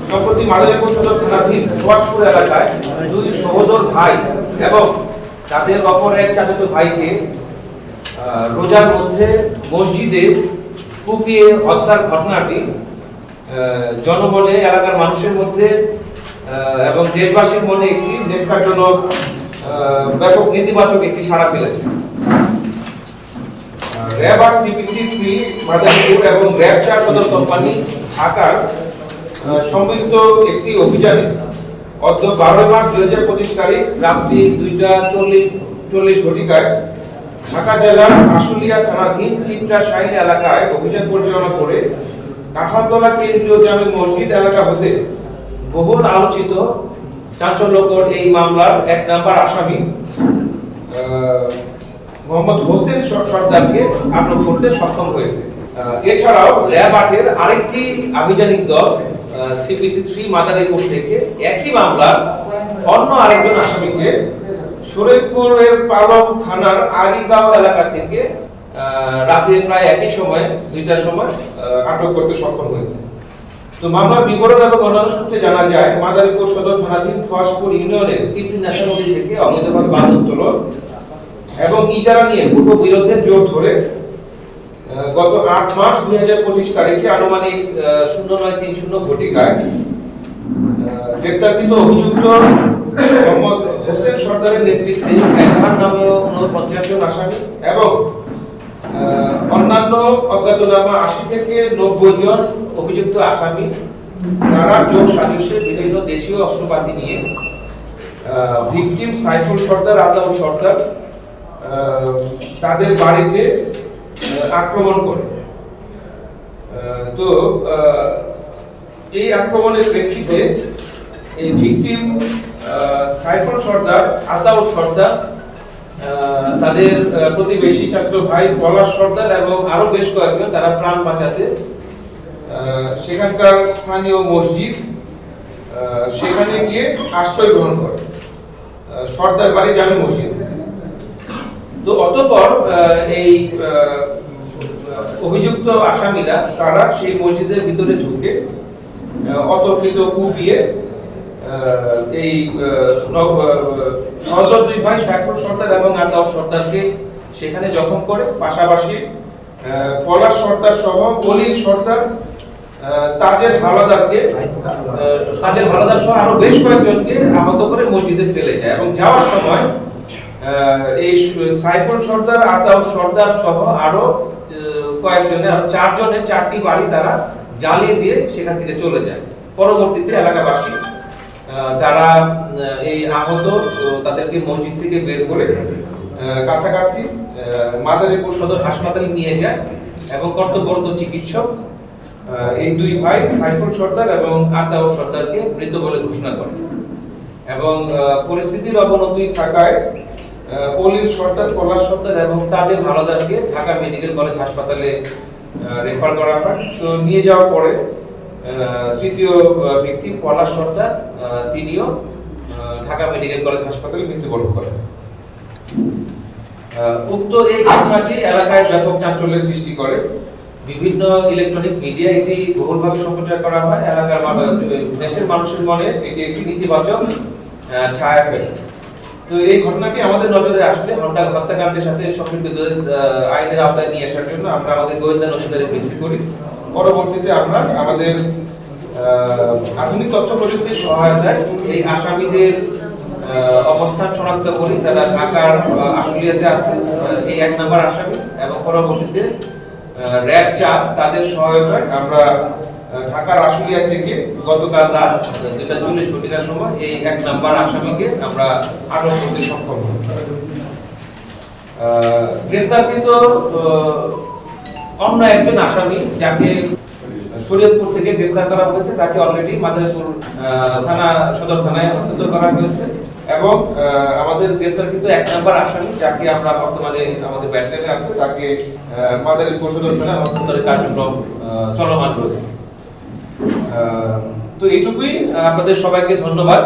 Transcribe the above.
সম্প্রতি মাদারীপুর সদর থানাধীন সুভাষপুর এলাকায় দুই সহোদর ভাই এবং তাদের অপর এক চাচাতো ভাইকে রোজার মধ্যে মসজিদে কুপিয়ে হত্যার ঘটনাটি জনমনে, এলাকার মানুষের মধ্যে এবং দেশবাসীর মনে একটি নেককারজনক ব্যাপক নেতিবাচক একটি সাড়া ফেলেছে। র্যাব ৮ CPC 3 মাদারীপুর এবং র্যাব ৪ সদর কোম্পানি ঢাকার সম্মিলিত একটি অভিযানে গত 12 মার্চ 2025 তারিখ রাত্রি 2:40 ঘটিকায় ঢাকা জেলার আশুলিয়া থানাধীন চিত্রা শাহিন এলাকায় অভিযান পরিচালনা করে কাঁঠালতলা কেন্দ্রীয় জামে মসজিদ এলাকা হতে বহুল আলোচিত চাঞ্চল্যকর এই মামলার ১ নম্বর আসামি মোহাম্মদ হোসেন সর্দারকে আটক করতে সক্ষম হয়েছে। এছাড়াও র্যাব ৮ এর আরেকটি আভিযানিক দল CPC 3 মাদারীপুর থেকে একই মামলার অন্য আরেকজন আসামিকে শরীয়তপুরের পালং থানার আলীগাঁও এলাকা থেকে রাতে প্রায় একই সময় 2টার সময় আটক করতে সক্ষম হয়েছে। তো মামলার বিবরণ এবং অন্যান্য সূত্রে জানা যায়, মাদারীপুর সদর থানাধীন সুভাষপুর ইউনিয়নের তিনটি ন্যাশনাল নদী থেকে অবৈধভাবে বাঁধ উত্তোলন এবং ইজারা নিয়ে পূর্ব বিরোধের জোর ধরে গত ৮ মার্চ 2025 তারিখে আনুমানিক 09:30 ঘটিকায় গ্রেপ্তারকৃত অভিযুক্ত মোহাম্মদ হোসেন সর্দারের নেতৃত্বে এজাহার নামীয় 49 জন আসামি এবং অন্যান্য অজ্ঞাতনামা 80 থেকে 90 জন অভিযুক্ত আসামি তারা যোগ সাজসে বিভিন্ন দেশীয় অস্ত্রপাতি নিয়ে ভিকটিম সাইফুল সর্দার, আতাউর সর্দার তাদের বাড়িতে আক্রমণ করে। তো এই আক্রমণের প্রেক্ষিতে এই ভিকটিম সাইফুল সর্দার, আতাউর সর্দার, তাদের প্রতিবেশী চাচাতো ভাই পলাশ সর্দার এবং আরো বেশ কয়েকজন তারা প্রাণ বাঁচাতে সেখানকার স্থানীয় মসজিদ সেখানে গিয়ে আশ্রয় গ্রহণ করে, সর্দার বাড়ি জামে মসজিদ। তো অতঃপর এই অভিযুক্ত আসামিরা তারা সেই মসজিদের ভিতরে ঢুকে অতর্কিত কুপিয়ে এই সহোদর দুই ভাই সাইফুল সর্দার এবং আতাউর সর্দারকে সেখানে জখম করে, পাশাপাশি পলাশ সর্দার সহ কলিল সর্দার, তাজের হাওলাদার সহ আরো বেশ কয়েকজনকে আহত করে মসজিদে ফেলে যায় এবং যাওয়ার সময় এই সাইফুল সর্দার, আতাউর সর্দার সহ আরো কয়েকজনের, আরো 4 জনের 4টি বাড়ি তারা জ্বালিয়ে দিয়ে সেখান থেকে চলে যায়। পরবর্তীতে এলাকাবাসী তারা এই আহত তাদেরকে মসজিদ থেকে বের করে কাছাকাছি মাদারীপুর সদর হাসপাতালে নিয়ে যায় এবং কর্তব্যরত চিকিৎসক এই দুই ভাই সাইফুল সর্দার এবং আতাউর সর্দারকে মৃত বলে ঘোষণা করে এবং পরিস্থিতির অবনতি থাকায় কলিল সর্দার, পলাশ সর্দার এবং তাজের হাওলাদারকে ঢাকা মেডিকেল কলেজ হাসপাতালে রেফার করা হয়। তো নিয়ে যাওয়ার পরে তৃতীয় ব্যক্তি পলাশ সর্দার তিনিও ঢাকা মেডিকেল কলেজ হাসপাতালে মৃত্যুবরণ করেন। উক্ত এই ঘটনাটি এলাকায় ব্যাপক চাঞ্চল্যের সৃষ্টি করে। বিভিন্ন ইলেকট্রনিক মিডিয়া এটি বহুলভাবে সম্প্রচার করা হয়। এলাকার দেশের মানুষের মনে এটি একটি নেতিবাচক ছায়া ফেলে। তো এই ঘটনাটি আমাদের নজরে আসলে হত্যাকাণ্ডের সাথে সম্পৃক্তদের আইনের আওতায় নিয়ে আসার জন্য আমরা আমাদের গোয়েন্দা নজরদারি বৃদ্ধি করি। পরবর্তীতে আমরা আমাদের আধুনিক তথ্য প্রযুক্তির সহায়তায় এই আসামিদের অবস্থান শনাক্ত করি। তারা ঢাকার আশুলিয়াতে আছে এই 1 নম্বর আসামি এবং পরবর্তীতে র্যাব ৪ তাদের সহায়তায় আমরা ঢাকার আশুলিয়া থেকে গতকাল রাত 2:40 ঘটিকার সময় এই 1 নম্বর আসামিকে আমরা আটক করতে সক্ষম হই। গ্রেপ্তারকৃত অন্য একজন আসামি যাকে শরীয়তপুর থেকে গ্রেপ্তার করা হয়েছে তাকে অলরেডি মাদারীপুর থানা সদর থানায় হস্তান্তর করা হয়েছে এবং আমাদের গ্রেপ্তারকৃত 1 নম্বর আসামি যাকে আমরা বর্তমানে আমাদের ব্যাটালিয়নে আছে তাকে মাদারীপুর সদর থানায় হস্তান্তরের কার্যক্রম চলমান রয়েছে। তো এইটুকুই, আপনাদের সবাইকে ধন্যবাদ।